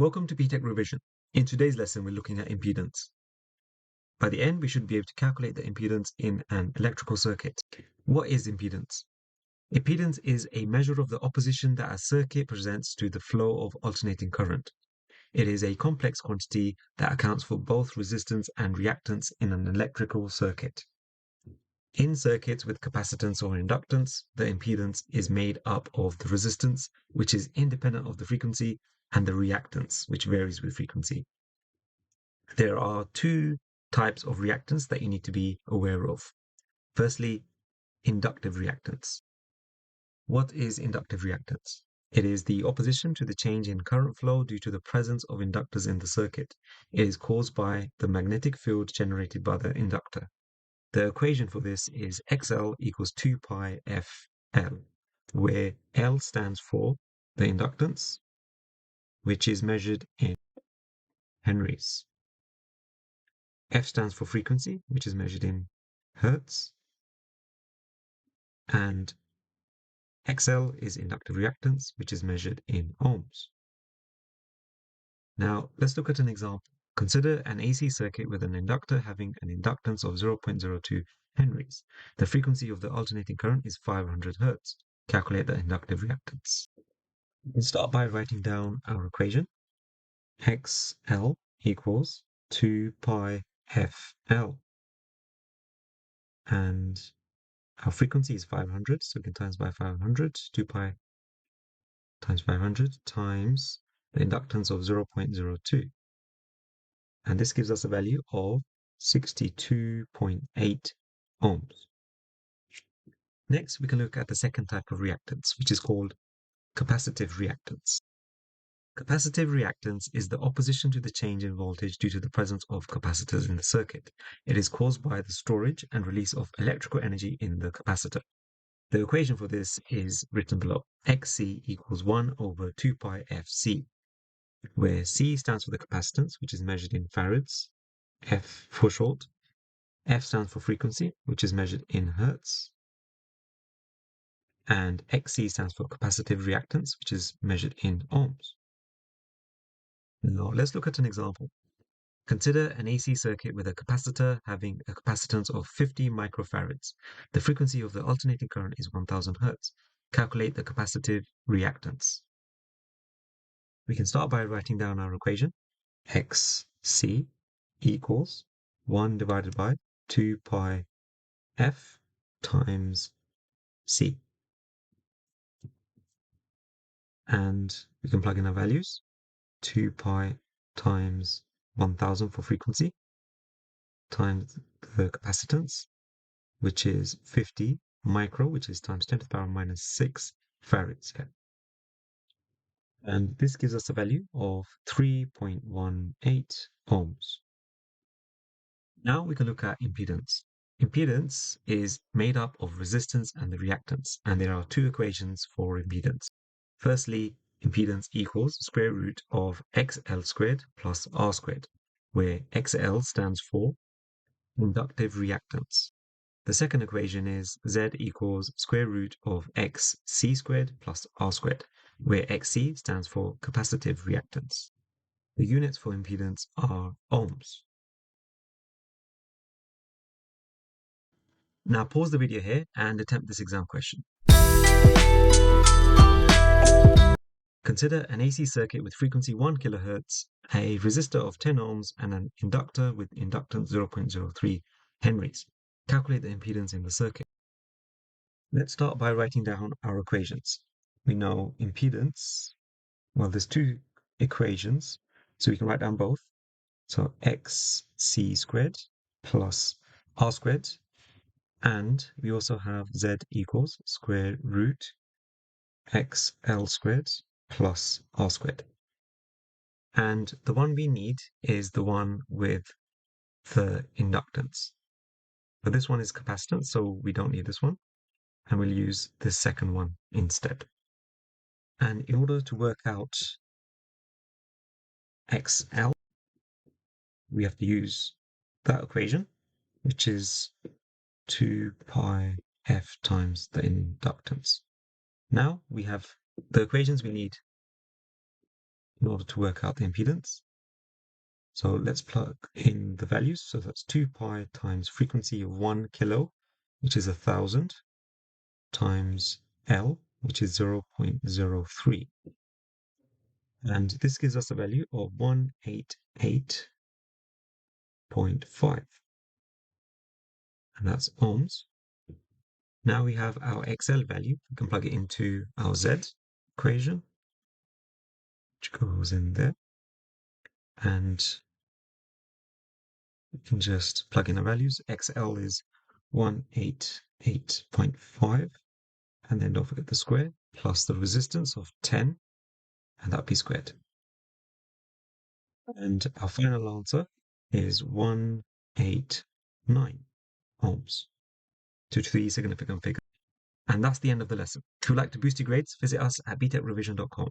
Welcome to PTech Revision. In today's lesson, we're looking at impedance. By the end, we should be able to calculate the impedance in an electrical circuit. What is impedance? Impedance is a measure of the opposition that a circuit presents to the flow of alternating current. It is a complex quantity that accounts for both resistance and reactance in an electrical circuit. In circuits with capacitance or inductance, the impedance is made up of the resistance, which is independent of the frequency, and the reactance, which varies with frequency. There are two types of reactance that you need to be aware of. Firstly, inductive reactance. What is inductive reactance? It is the opposition to the change in current flow due to the presence of inductors in the circuit. It is caused by the magnetic field generated by the inductor. The equation for this is XL equals 2 pi FL, where L stands for the inductance, which is measured in henries. F stands for frequency, which is measured in hertz, and XL is inductive reactance, which is measured in ohms. Now, let's look at an example. Consider an AC circuit with an inductor having an inductance of 0.02 henries. The frequency of the alternating current is 500 hertz. Calculate the inductive reactance. We'll start by writing down our equation. XL equals 2 pi FL. And our frequency is 500, so we can times by 500, 2 pi times 500 times the inductance of 0.02. And this gives us a value of 62.8 ohms. Next, we can look at the second type of reactance, which is called capacitive reactance. Capacitive reactance is the opposition to the change in voltage due to the presence of capacitors in the circuit. It is caused by the storage and release of electrical energy in the capacitor. The equation for this is written below. Xc equals 1 over 2 pi Fc, where C stands for the capacitance, which is measured in farads, F for short, F stands for frequency, which is measured in hertz, and Xc stands for capacitive reactance, which is measured in ohms. Now, let's look at an example. Consider an AC circuit with a capacitor having a capacitance of 50 microfarads. The frequency of the alternating current is 1000 hertz. Calculate the capacitive reactance. We can start by writing down our equation. Xc equals 1 divided by 2 pi F times C. And we can plug in our values. 2 pi times 1000 for frequency times the capacitance, which is 50 micro, which is times 10 to the power minus 6 farads here. And this gives us a value of 3.18 ohms. Now we can look at impedance. Impedance is made up of resistance and the reactance, and there are two equations for impedance. Firstly, impedance equals square root of XL squared plus R squared, where XL stands for inductive reactance. The second equation is Z equals square root of XC squared plus R squared, where XC stands for capacitive reactance. The units for impedance are ohms. Now pause the video here and attempt this exam question. Consider an AC circuit with frequency 1 kHz, a resistor of 10 ohms, and an inductor with inductance 0.03 henries. Calculate the impedance in the circuit. Let's start by writing down our equations. We know impedance, well, there's two equations, so we can write down both. So XC squared plus R squared, and we also have Z equals square root XL squared plus R squared. And the one we need is the one with the inductance. But this one is capacitance, so we don't need this one. And we'll use the second one instead. And in order to work out XL, we have to use that equation, which is 2 pi F times the inductance. Now we have the equations we need in order to work out the impedance. So let's plug in the values. So that's 2 pi times frequency of 1 kilo, which is 1,000, times L, which is 0.03. And this gives us a value of 188.5. And that's ohms. Now we have our XL value. We can plug it into our Z equation, which goes in there. And we can just plug in the values. XL is 188.5. And then don't forget the square, plus the resistance of 10, and that would be squared. And our final answer is 189 ohms, due to the significant figure. And that's the end of the lesson. If you'd like to boost your grades, visit us at btechrevision.com.